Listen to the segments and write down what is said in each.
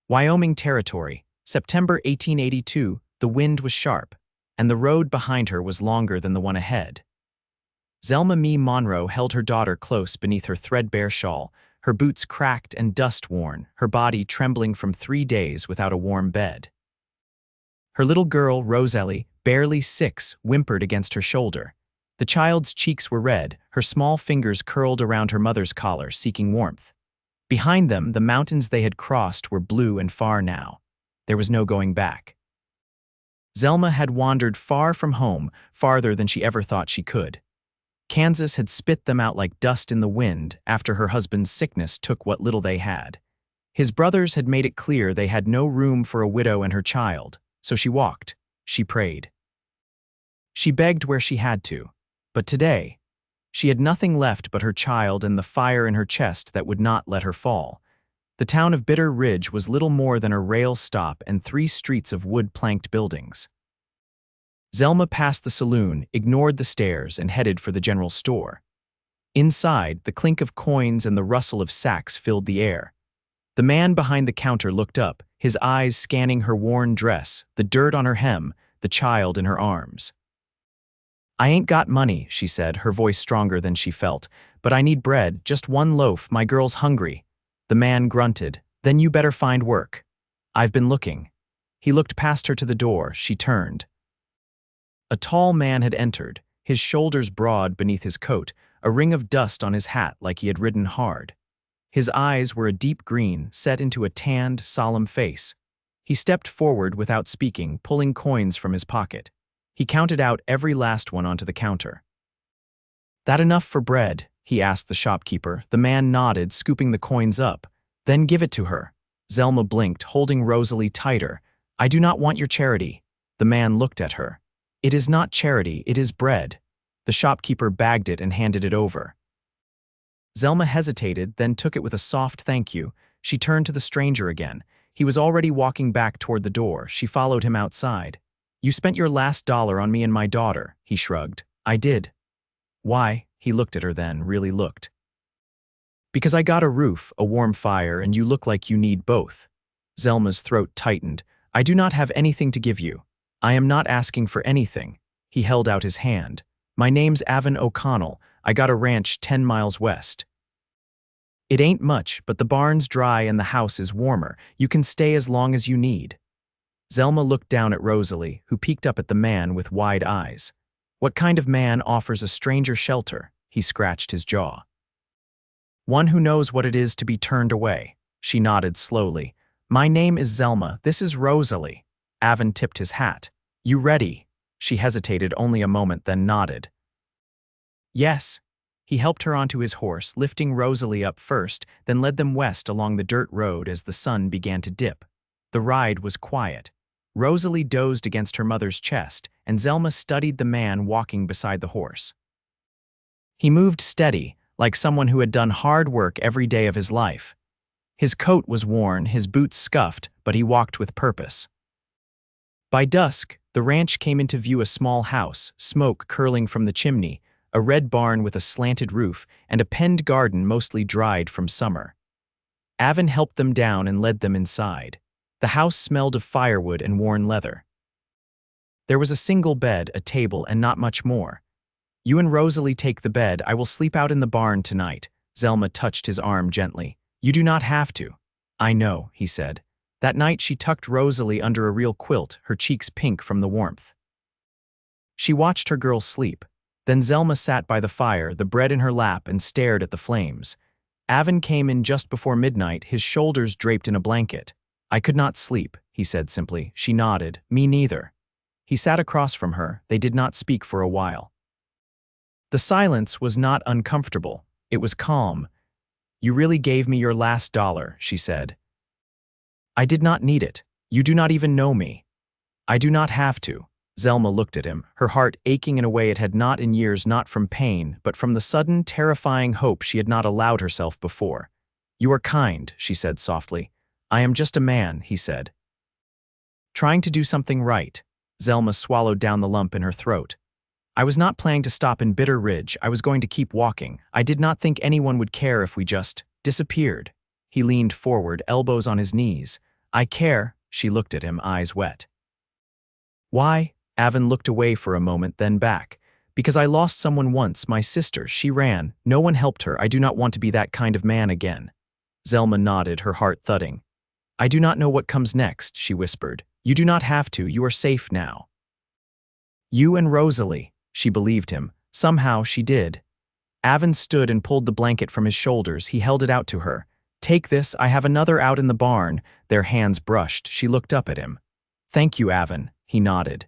Wyoming Territory, September 1882. The wind was sharp, and the road behind her was longer than the one ahead. Zelma Mae Monroe held her daughter close beneath her threadbare shawl, her boots cracked and dust-worn, her body trembling from 3 days without a warm bed. Her little girl, Rosalie, barely 6, whimpered against her shoulder. The child's cheeks were red, her small fingers curled around her mother's collar, seeking warmth. Behind them, the mountains they had crossed were blue and far now. There was no going back. Zelma had wandered far from home, farther than she ever thought she could. Kansas had spit them out like dust in the wind after her husband's sickness took what little they had. His brothers had made it clear they had no room for a widow and her child, so she walked, she prayed. She begged where she had to, but today, she had nothing left but her child and the fire in her chest that would not let her fall. The town of Bitter Ridge was little more than a rail stop and 3 streets of wood-planked buildings. Zelma passed the saloon, ignored the stairs, and headed for the general store. Inside, the clink of coins and the rustle of sacks filled the air. The man behind the counter looked up, his eyes scanning her worn dress, the dirt on her hem, the child in her arms. "I ain't got money," she said, her voice stronger than she felt, "but I need bread, just 1 loaf, my girl's hungry." The man grunted, "Then you better find work." "I've been looking." He looked past her to the door. She turned. A tall man had entered, his shoulders broad beneath his coat, a ring of dust on his hat like he had ridden hard. His eyes were a deep green, set into a tanned, solemn face. He stepped forward without speaking, pulling coins from his pocket. He counted out every last one onto the counter. "That enough for bread?" he asked the shopkeeper. The man nodded, scooping the coins up. "Then give it to her." Zelma blinked, holding Rosalie tighter. "I do not want your charity." The man looked at her. "It is not charity, it is bread." The shopkeeper bagged it and handed it over. Zelma hesitated, then took it with a soft thank you. She turned to the stranger again. He was already walking back toward the door. She followed him outside. "You spent your last dollar on me and my daughter," he shrugged. "I did." "Why?" He looked at her then, really looked. "Because I got a roof, a warm fire, and you look like you need both." Zelma's throat tightened. "I do not have anything to give you. I am not asking for anything." He held out his hand. "My name's Aven O'Connell. I got a ranch 10 miles west. It ain't much, but the barn's dry and the house is warmer. You can stay as long as you need." Zelma looked down at Rosalie, who peeked up at the man with wide eyes. "What kind of man offers a stranger shelter?" He scratched his jaw. "One who knows what it is to be turned away." She nodded slowly. "My name is Zelma. This is Rosalie." Aven tipped his hat. "You ready?" She hesitated only a moment, then nodded. "Yes." He helped her onto his horse, lifting Rosalie up first, then led them west along the dirt road as the sun began to dip. The ride was quiet. Rosalie dozed against her mother's chest, and Zelma studied the man walking beside the horse. He moved steady, like someone who had done hard work every day of his life. His coat was worn, his boots scuffed, but he walked with purpose. By dusk, the ranch came into view, a small house, smoke curling from the chimney, a red barn with a slanted roof, and a penned garden mostly dried from summer. Aven helped them down and led them inside. The house smelled of firewood and worn leather. There was a single bed, a table, and not much more. "You and Rosalie take the bed. I will sleep out in the barn tonight." Zelma touched his arm gently. "You do not have to." "I know," he said. That night she tucked Rosalie under a real quilt, her cheeks pink from the warmth. She watched her girl sleep. Then Zelma sat by the fire, the bread in her lap, and stared at the flames. Aven came in just before midnight, his shoulders draped in a blanket. "I could not sleep," he said simply. She nodded. "Me neither." He sat across from her. They did not speak for a while. The silence was not uncomfortable. It was calm. "You really gave me your last dollar," she said. "I did not need it. You do not even know me." "I do not have to." Zelma looked at him, her heart aching in a way it had not in years, not from pain, but from the sudden, terrifying hope she had not allowed herself before. "You are kind," she said softly. "I am just a man," he said. "Trying to do something right." Zelma swallowed down the lump in her throat. "I was not planning to stop in Bitter Ridge. I was going to keep walking. I did not think anyone would care if we just disappeared." He leaned forward, elbows on his knees. I care, she looked at him, eyes wet. Why? Aven looked away for a moment, then back. Because I lost someone once, my sister. She ran. No one helped her. I do not want to be that kind of man again. Zelma nodded, her heart thudding. I do not know what comes next, she whispered. You do not have to. You are safe now. You and Rosalie. She believed him. Somehow she did. Aven stood and pulled the blanket from his shoulders. He held it out to her. Take this. I have another out in the barn. Their hands brushed. She looked up at him. Thank you, Aven. He nodded.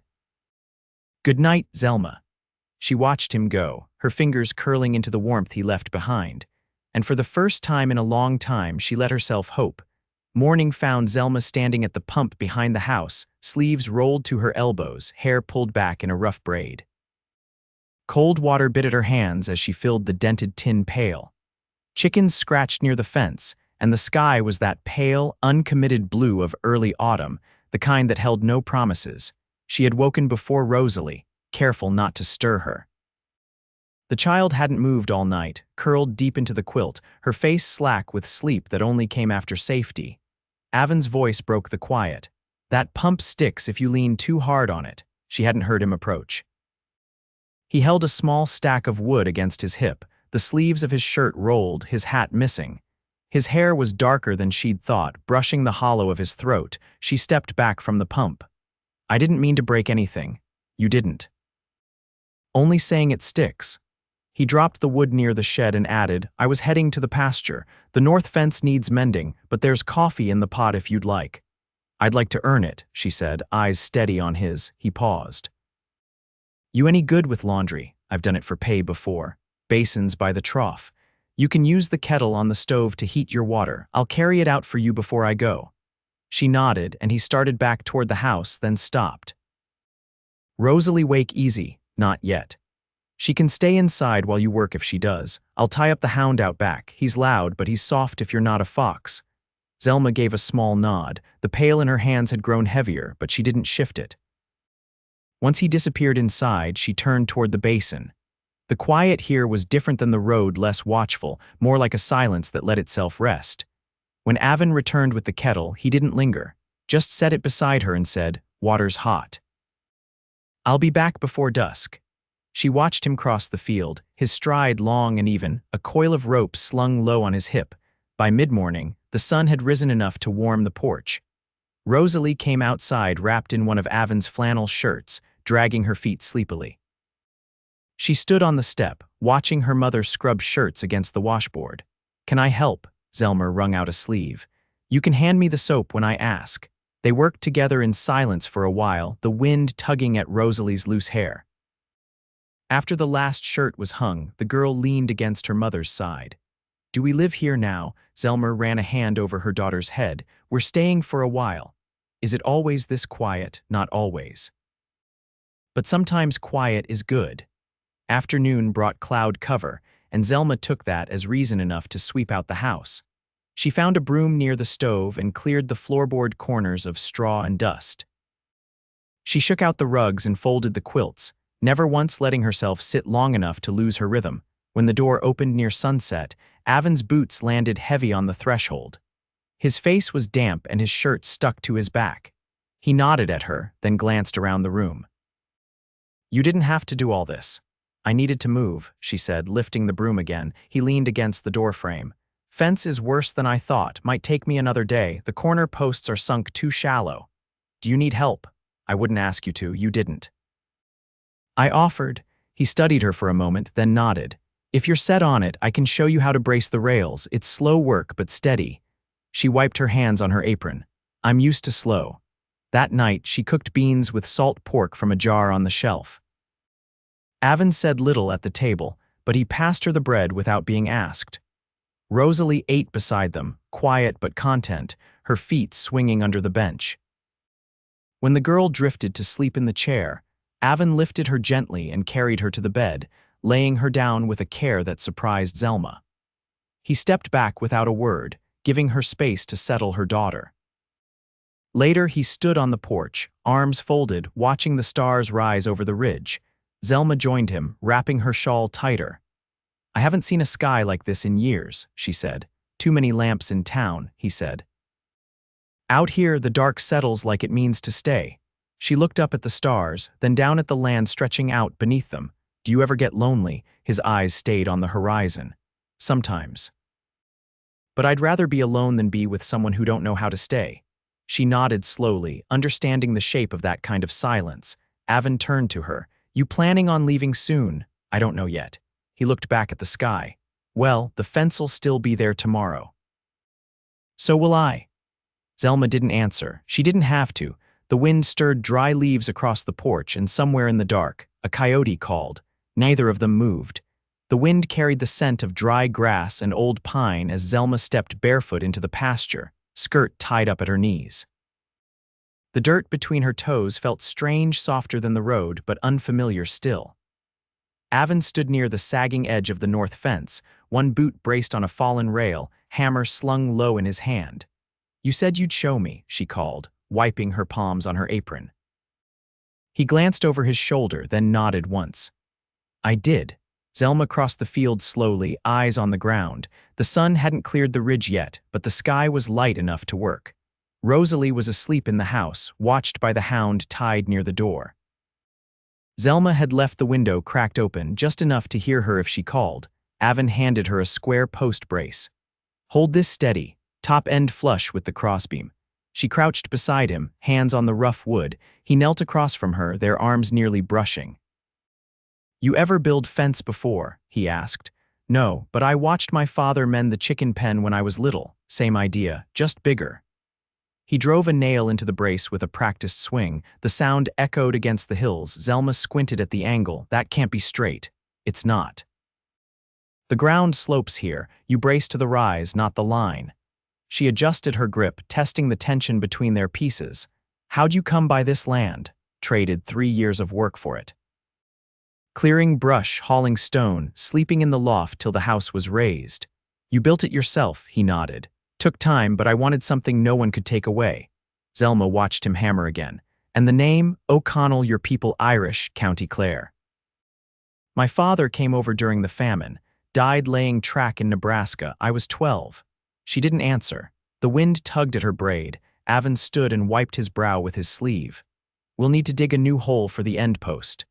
Good night, Zelma. She watched him go, her fingers curling into the warmth he left behind. And for the first time in a long time, she let herself hope. Morning found Zelma standing at the pump behind the house, sleeves rolled to her elbows, hair pulled back in a rough braid. Cold water bit at her hands as she filled the dented tin pail. Chickens scratched near the fence, and the sky was that pale, uncommitted blue of early autumn, the kind that held no promises. She had woken before Rosalie, careful not to stir her. The child hadn't moved all night, curled deep into the quilt, her face slack with sleep that only came after safety. Aven's voice broke the quiet. That pump sticks if you lean too hard on it. She hadn't heard him approach. He held a small stack of wood against his hip, the sleeves of his shirt rolled, his hat missing. His hair was darker than she'd thought, brushing the hollow of his throat. She stepped back from the pump. I didn't mean to break anything. You didn't. Only saying it sticks. He dropped the wood near the shed and added, I was heading to the pasture. The north fence needs mending, but there's coffee in the pot if you'd like. I'd like to earn it, she said, eyes steady on his. He paused. You any good with laundry? I've done it for pay before. Basins by the trough. You can use the kettle on the stove to heat your water. I'll carry it out for you before I go. She nodded, and he started back toward the house, then stopped. Rosalie, wake easy. Not yet. She can stay inside while you work if she does. I'll tie up the hound out back. He's loud, but he's soft if you're not a fox. Zelma gave a small nod. The pail in her hands had grown heavier, but she didn't shift it. Once he disappeared inside, she turned toward the basin. The quiet here was different than the road, less watchful, more like a silence that let itself rest. When Aven returned with the kettle, he didn't linger, just set it beside her and said, Water's hot. I'll be back before dusk. She watched him cross the field, his stride long and even, a coil of rope slung low on his hip. By mid-morning, the sun had risen enough to warm the porch. Rosalie came outside wrapped in one of Aven's flannel shirts, dragging her feet sleepily. She stood on the step, watching her mother scrub shirts against the washboard. Can I help? Zelma wrung out a sleeve. You can hand me the soap when I ask. They worked together in silence for a while, the wind tugging at Rosalie's loose hair. After the last shirt was hung, the girl leaned against her mother's side. Do we live here now? Zelma ran a hand over her daughter's head. We're staying for a while. Is it always this quiet? Not always. But sometimes quiet is good. Afternoon brought cloud cover, and Zelma took that as reason enough to sweep out the house. She found a broom near the stove and cleared the floorboard corners of straw and dust. She shook out the rugs and folded the quilts, never once letting herself sit long enough to lose her rhythm. When the door opened near sunset, Aven's boots landed heavy on the threshold. His face was damp and his shirt stuck to his back. He nodded at her, then glanced around the room. You didn't have to do all this. I needed to move, she said, lifting the broom again. He leaned against the doorframe. Fence is worse than I thought. Might take me another day. The corner posts are sunk too shallow. Do you need help? I wouldn't ask you to. You didn't. I offered. He studied her for a moment, then nodded. If you're set on it, I can show you how to brace the rails. It's slow work, but steady. She wiped her hands on her apron. I'm used to slow. That night, she cooked beans with salt pork from a jar on the shelf. Aven said little at the table, but he passed her the bread without being asked. Rosalie ate beside them, quiet but content, her feet swinging under the bench. When the girl drifted to sleep in the chair, Aven lifted her gently and carried her to the bed, laying her down with a care that surprised Zelma. He stepped back without a word, giving her space to settle her daughter. Later, he stood on the porch, arms folded, watching the stars rise over the ridge. Zelma joined him, wrapping her shawl tighter. I haven't seen a sky like this in years, she said. Too many lamps in town, he said. Out here, the dark settles like it means to stay. She looked up at the stars, then down at the land stretching out beneath them. Do you ever get lonely? His eyes stayed on the horizon. Sometimes. But I'd rather be alone than be with someone who don't know how to stay. She nodded slowly, understanding the shape of that kind of silence. Aven turned to her. You planning on leaving soon? I don't know yet. He looked back at the sky. Well, the fence'll still be there tomorrow. So will I. Zelma didn't answer. She didn't have to. The wind stirred dry leaves across the porch, and somewhere in the dark, a coyote called. Neither of them moved. The wind carried the scent of dry grass and old pine as Zelma stepped barefoot into the pasture, skirt tied up at her knees. The dirt between her toes felt strange, softer than the road, but unfamiliar still. Aven stood near the sagging edge of the north fence, one boot braced on a fallen rail, hammer slung low in his hand. You said you'd show me, she called, wiping her palms on her apron. He glanced over his shoulder, then nodded once. I did. Zelma crossed the field slowly, eyes on the ground. The sun hadn't cleared the ridge yet, but the sky was light enough to work. Rosalie was asleep in the house, watched by the hound tied near the door. Zelma had left the window cracked open, just enough to hear her if she called. Aven handed her a square post brace. Hold this steady, top end flush with the crossbeam. She crouched beside him, hands on the rough wood. He knelt across from her, their arms nearly brushing. You ever build fence before? He asked. No, but I watched my father mend the chicken pen when I was little. Same idea, just bigger. He drove a nail into the brace with a practiced swing. The sound echoed against the hills. Zelma squinted at the angle. That can't be straight. It's not. The ground slopes here. You brace to the rise, not the line. She adjusted her grip, testing the tension between their pieces. How'd you come by this land? Traded 3 years of work for it. Clearing brush, hauling stone, sleeping in the loft till the house was raised. You built it yourself, he nodded. Took time, but I wanted something no one could take away. Zelma watched him hammer again. And the name? O'Connell, your people Irish, County Clare. My father came over during the famine. Died laying track in Nebraska. I was 12. She didn't answer. The wind tugged at her braid. Aven stood and wiped his brow with his sleeve. We'll need to dig a new hole for the end post.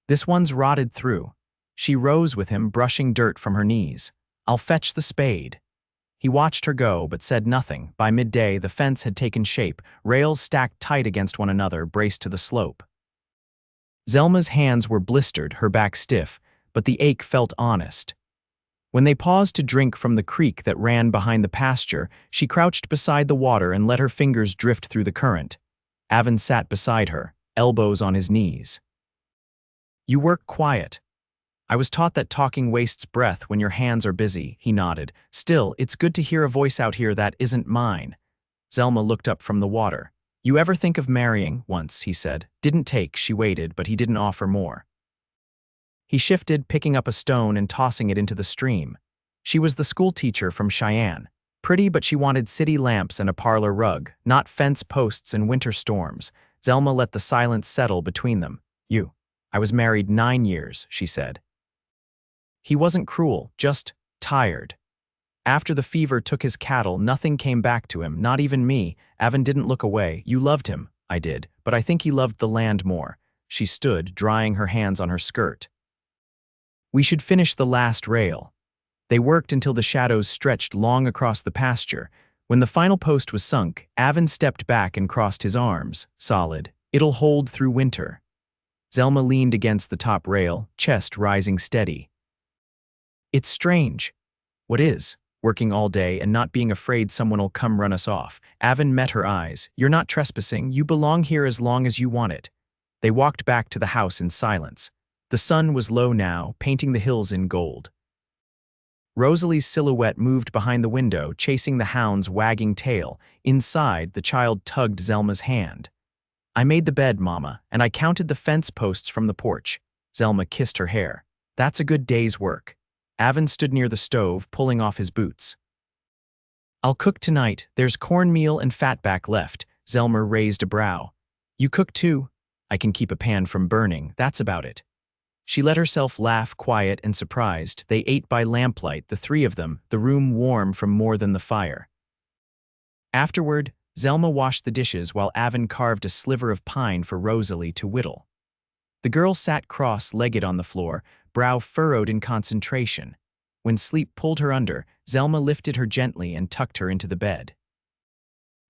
This one's rotted through. She rose with him, brushing dirt from her knees. I'll fetch the spade. He watched her go, but said nothing. By midday, the fence had taken shape, rails stacked tight against one another, braced to the slope. Zelma's hands were blistered, her back stiff, but the ache felt honest. When they paused to drink from the creek that ran behind the pasture, she crouched beside the water and let her fingers drift through the current. Aven sat beside her, elbows on his knees. You work quiet. I was taught that talking wastes breath when your hands are busy, he nodded. Still, it's good to hear a voice out here that isn't mine. Zelma looked up from the water. You ever think of marrying? Once, he said. Didn't take, she waited, but he didn't offer more. He shifted, picking up a stone and tossing it into the stream. She was the school teacher from Cheyenne. Pretty, but she wanted city lamps and a parlor rug, not fence posts and winter storms. Zelma let the silence settle between them. I was married 9 years, she said. He wasn't cruel, just tired. After the fever took his cattle, nothing came back to him, not even me. Aven didn't look away. You loved him. I did, but I think he loved the land more. She stood, drying her hands on her skirt. We should finish the last rail. They worked until the shadows stretched long across the pasture. When the final post was sunk, Aven stepped back and crossed his arms. Solid. It'll hold through winter. Zelma leaned against the top rail, chest rising steady. It's strange. What is? Working all day and not being afraid someone'll come run us off. Aven met her eyes. You're not trespassing. You belong here as long as you want it. They walked back to the house in silence. The sun was low now, painting the hills in gold. Rosalie's silhouette moved behind the window, chasing the hound's wagging tail. Inside, the child tugged Zelma's hand. I made the bed, Mama, and I counted the fence posts from the porch. Zelma kissed her hair. That's a good day's work. Aven stood near the stove, pulling off his boots. I'll cook tonight. There's cornmeal and fatback left. Zelma raised a brow. You cook too? I can keep a pan from burning. That's about it. She let herself laugh, quiet and surprised. They ate by lamplight, the three of them, the room warm from more than the fire. Afterward, Zelma washed the dishes while Aven carved a sliver of pine for Rosalie to whittle. The girl sat cross-legged on the floor, brow furrowed in concentration. When sleep pulled her under, Zelma lifted her gently and tucked her into the bed.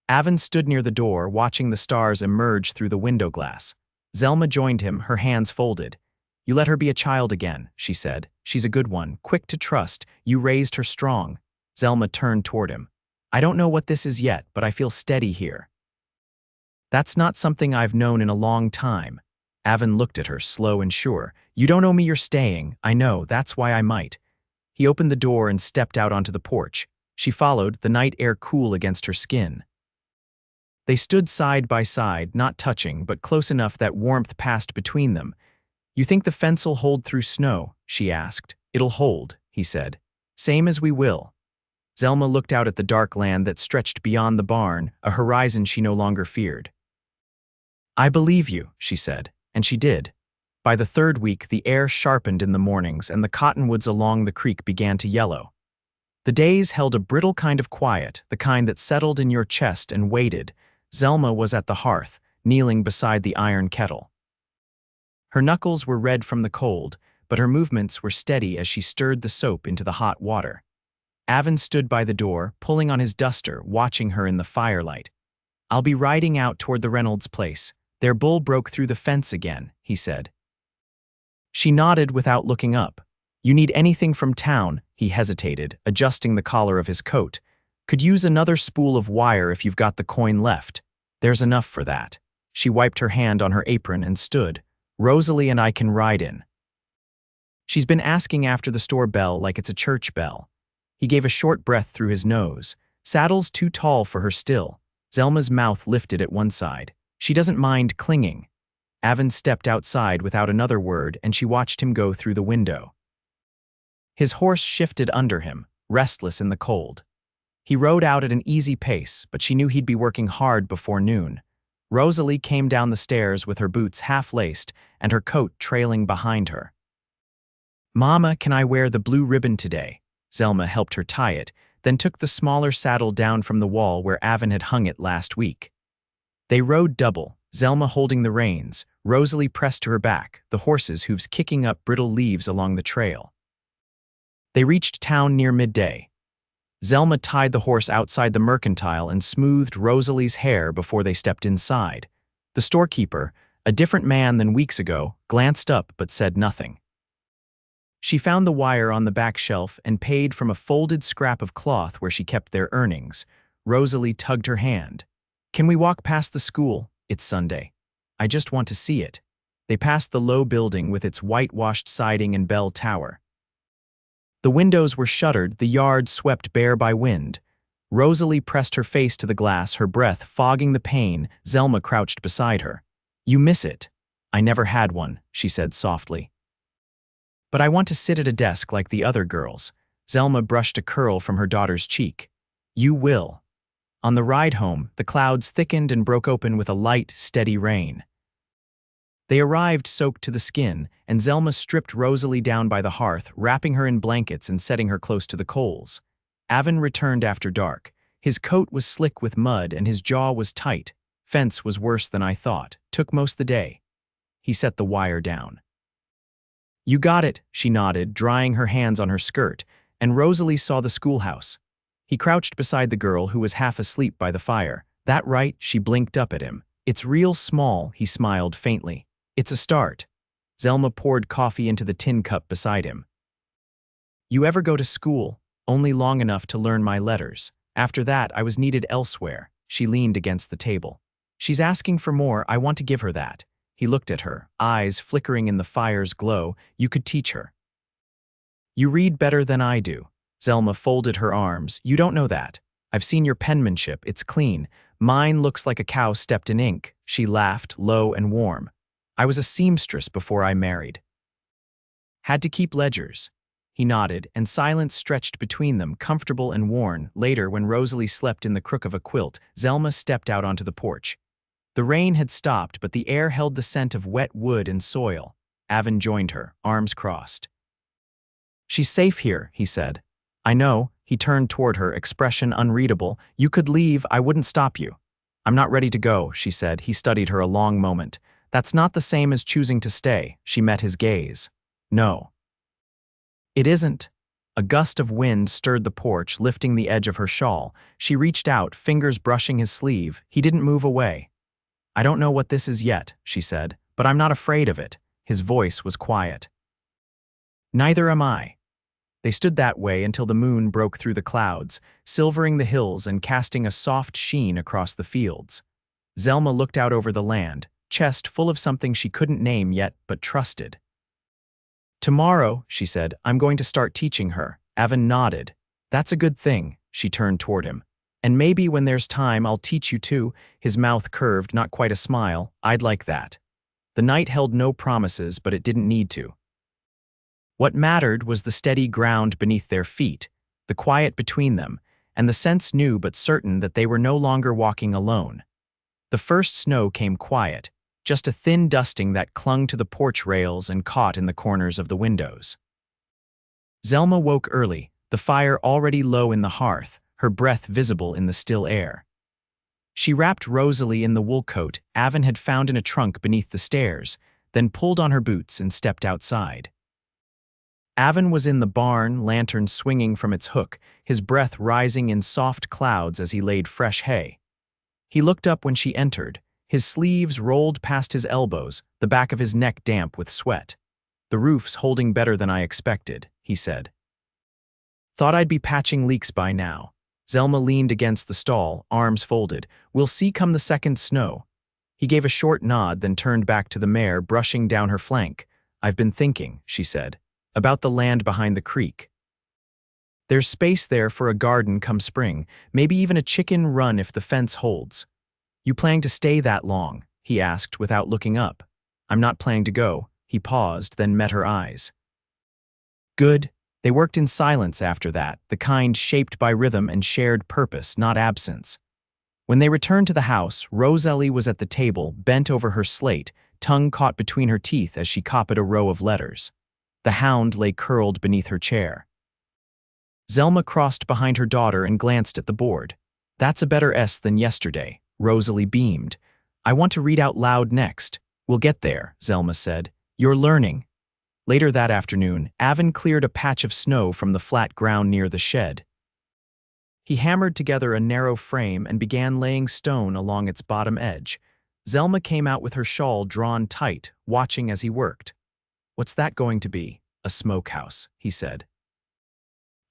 Aven stood near the door, watching the stars emerge through the window glass. Zelma joined him, her hands folded. "You let her be a child again," she said. "She's a good one, quick to trust. You raised her strong." Zelma turned toward him. "I don't know what this is yet, but I feel steady here." "That's not something I've known in a long time." Aven looked at her, slow and sure. "You don't owe me your staying. I know, that's why I might." He opened the door and stepped out onto the porch. She followed, the night air cool against her skin. They stood side by side, not touching, but close enough that warmth passed between them. "You think the fence'll hold through snow?" she asked. "It'll hold," he said. "Same as we will." Zelma looked out at the dark land that stretched beyond the barn, a horizon she no longer feared. "I believe you," she said, and she did. By the third week, the air sharpened in the mornings and the cottonwoods along the creek began to yellow. The days held a brittle kind of quiet, the kind that settled in your chest and waited. Zelma was at the hearth, kneeling beside the iron kettle. Her knuckles were red from the cold, but her movements were steady as she stirred the soap into the hot water. Aven stood by the door, pulling on his duster, watching her in the firelight. "I'll be riding out toward the Reynolds place. Their bull broke through the fence again," he said. She nodded without looking up. "You need anything from town?" He hesitated, adjusting the collar of his coat. "Could use another spool of wire if you've got the coin left. There's enough for that." She wiped her hand on her apron and stood. "Rosalie and I can ride in." "She's been asking after the store bell like it's a church bell." He gave a short breath through his nose. "Saddle's too tall for her still." Zelma's mouth lifted at one side. "She doesn't mind clinging." Aven stepped outside without another word, and she watched him go through the window. His horse shifted under him, restless in the cold. He rode out at an easy pace, but she knew he'd be working hard before noon. Rosalie came down the stairs with her boots half-laced and her coat trailing behind her. "Mama, can I wear the blue ribbon today?" Zelma helped her tie it, then took the smaller saddle down from the wall where Aven had hung it last week. They rode double, Zelma holding the reins, Rosalie pressed to her back, the horse's hooves kicking up brittle leaves along the trail. They reached town near midday. Zelma tied the horse outside the mercantile and smoothed Rosalie's hair before they stepped inside. The storekeeper, a different man than weeks ago, glanced up but said nothing. She found the wire on the back shelf and paid from a folded scrap of cloth where she kept their earnings. Rosalie tugged her hand. "Can we walk past the school? It's Sunday. I just want to see it." They passed the low building with its whitewashed siding and bell tower. The windows were shuttered, the yard swept bare by wind. Rosalie pressed her face to the glass, her breath fogging the pain. Zelma crouched beside her. "You miss it." "I never had one," she said softly. "But I want to sit at a desk like the other girls." Zelma brushed a curl from her daughter's cheek. "You will." On the ride home, the clouds thickened and broke open with a light, steady rain. They arrived soaked to the skin, and Zelma stripped Rosalie down by the hearth, wrapping her in blankets and setting her close to the coals. Aven returned after dark. His coat was slick with mud and his jaw was tight. "Fence was worse than I thought. Took most the day." He set the wire down. "You got it," she nodded, drying her hands on her skirt, and Rosalie saw the schoolhouse. He crouched beside the girl who was half asleep by the fire. "That right?" She blinked up at him. "It's real small," he smiled faintly. "It's a start." Zelma poured coffee into the tin cup beside him. "You ever go to school?" "Only long enough to learn my letters. After that, I was needed elsewhere." She leaned against the table. "She's asking for more. I want to give her that." He looked at her, eyes flickering in the fire's glow. "You could teach her." "You read better than I do." Zelma folded her arms. "You don't know that. I've seen your penmanship. It's clean. Mine looks like a cow stepped in ink." She laughed, low and warm. "I was a seamstress before I married." "Had to keep ledgers." He nodded, and silence stretched between them, comfortable and worn. Later, when Rosalie slept in the crook of a quilt, Zelma stepped out onto the porch. The rain had stopped, but the air held the scent of wet wood and soil. Aven joined her, arms crossed. "She's safe here," he said. "I know." He turned toward her, expression unreadable. "You could leave, I wouldn't stop you." I'm not ready to go, she said. He studied her a long moment. That's not the same as choosing to stay. She met his gaze. No. It isn't. A gust of wind stirred the porch, lifting the edge of her shawl. She reached out, fingers brushing his sleeve. He didn't move away. I don't know what this is yet, she said, but I'm not afraid of it. His voice was quiet. Neither am I. They stood that way until the moon broke through the clouds, silvering the hills and casting a soft sheen across the fields. Zelma looked out over the land, chest full of something she couldn't name yet but trusted. Tomorrow, she said, I'm going to start teaching her. Aven nodded. That's a good thing. She turned toward him. And maybe when there's time I'll teach you too. His mouth curved, not quite a smile. I'd like that. The night held no promises, but it didn't need to. What mattered was the steady ground beneath their feet, the quiet between them, and the sense new but certain that they were no longer walking alone. The first snow came quiet, just a thin dusting that clung to the porch rails and caught in the corners of the windows. Zelma woke early, the fire already low in the hearth, her breath visible in the still air. She wrapped Rosalie in the wool coat Aven had found in a trunk beneath the stairs, then pulled on her boots and stepped outside. Aven was in the barn, lantern swinging from its hook, his breath rising in soft clouds as he laid fresh hay. He looked up when she entered, his sleeves rolled past his elbows, the back of his neck damp with sweat. The roof's holding better than I expected, he said. Thought I'd be patching leaks by now. Zelma leaned against the stall, arms folded. We'll see come the second snow. He gave a short nod, then turned back to the mare, brushing down her flank. I've been thinking, she said, about the land behind the creek. There's space there for a garden come spring, maybe even a chicken run if the fence holds. You planning to stay that long? He asked without looking up. I'm not planning to go. He paused, then met her eyes. Good. They worked in silence after that, the kind shaped by rhythm and shared purpose, not absence. When they returned to the house, Rosalie was at the table, bent over her slate, tongue caught between her teeth as she copied a row of letters. The hound lay curled beneath her chair. Zelma crossed behind her daughter and glanced at the board. That's a better S than yesterday. Rosalie beamed. I want to read out loud next. We'll get there, Zelma said. You're learning. Later that afternoon, Aven cleared a patch of snow from the flat ground near the shed. He hammered together a narrow frame and began laying stone along its bottom edge. Zelma came out with her shawl drawn tight, watching as he worked. What's that going to be? A smokehouse, he said.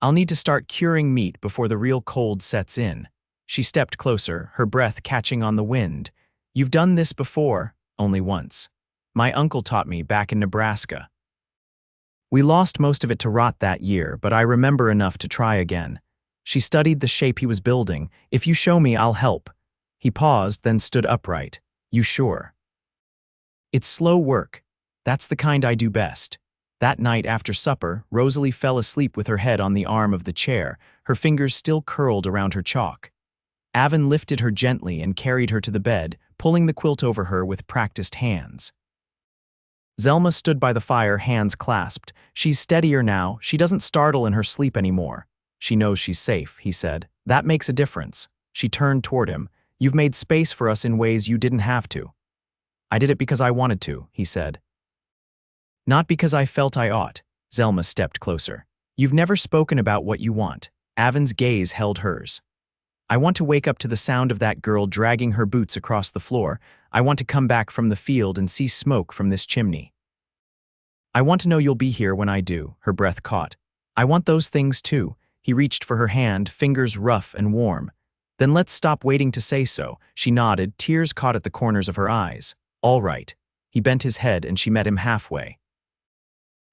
I'll need to start curing meat before the real cold sets in. She stepped closer, her breath catching on the wind. You've done this before, only once. My uncle taught me back in Nebraska. We lost most of it to rot that year, but I remember enough to try again. She studied the shape he was building. If you show me, I'll help. He paused, then stood upright. You sure? It's slow work. That's the kind I do best. That night after supper, Rosalie fell asleep with her head on the arm of the chair, her fingers still curled around her chalk. Aven lifted her gently and carried her to the bed, pulling the quilt over her with practiced hands. Zelma stood by the fire, hands clasped. She's steadier now. She doesn't startle in her sleep anymore. She knows she's safe, he said. That makes a difference. She turned toward him. You've made space for us in ways you didn't have to. I did it because I wanted to, he said. Not because I felt I ought. Zelma stepped closer. You've never spoken about what you want. Aven's gaze held hers. I want to wake up to the sound of that girl dragging her boots across the floor. I want to come back from the field and see smoke from this chimney. I want to know you'll be here when I do, her breath caught. I want those things too. He reached for her hand, fingers rough and warm. Then let's stop waiting to say so. She nodded, tears caught at the corners of her eyes. All right. He bent his head and she met him halfway.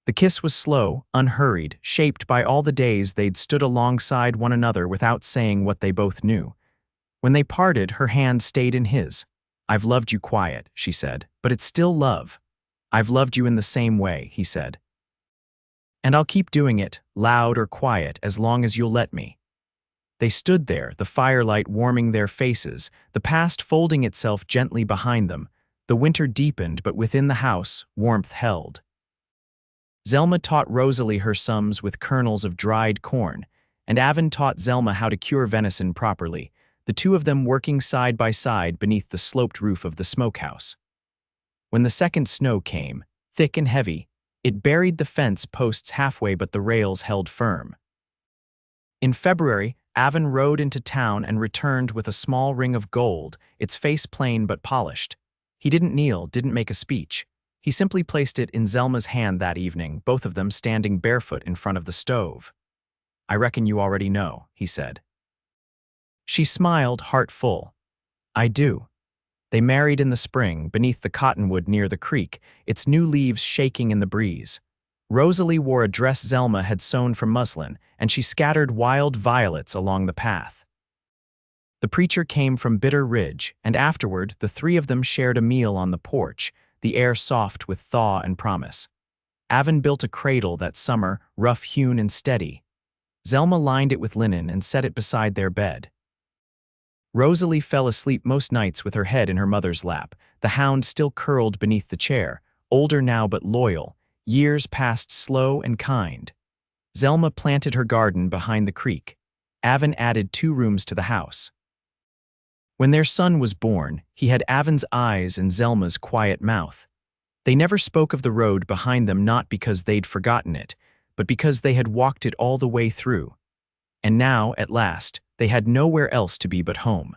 The kiss was slow, unhurried, shaped by all the days they'd stood alongside one another without saying what they both knew. When they parted, her hand stayed in his. I've loved you quiet, she said, but it's still love. I've loved you in the same way, he said. And I'll keep doing it, loud or quiet, as long as you'll let me. They stood there, the firelight warming their faces, the past folding itself gently behind them. The winter deepened, but within the house, warmth held. Zelma taught Rosalie her sums with kernels of dried corn, and Aven taught Zelma how to cure venison properly. the two of them working side by side beneath the sloped roof of the smokehouse. When the second snow came, thick and heavy, it buried the fence posts halfway, but the rails held firm. In February, Aven rode into town and returned with a small ring of gold, its face plain but polished. He didn't kneel, didn't make a speech. He simply placed it in Zelma's hand that evening, both of them standing barefoot in front of the stove. "I reckon you already know," he said. She smiled, heart full. "I do." They married in the spring, beneath the cottonwood near the creek, its new leaves shaking in the breeze. Rosalie wore a dress Zelma had sewn from muslin, and she scattered wild violets along the path. The preacher came from Bitter Ridge, and afterward the three of them shared a meal on the porch, the air soft with thaw and promise. Aven built a cradle that summer, rough-hewn and steady. Zelma lined it with linen and set it beside their bed. Rosalie fell asleep most nights with her head in her mother's lap, the hound still curled beneath the chair, older now but loyal. Years passed slow and kind. Zelma planted her garden behind the creek. Aven added 2 rooms to the house. When their son was born, he had Aven's eyes and Zelma's quiet mouth. They never spoke of the road behind them, not because they'd forgotten it, but because they had walked it all the way through. And now, at last, they had nowhere else to be but home.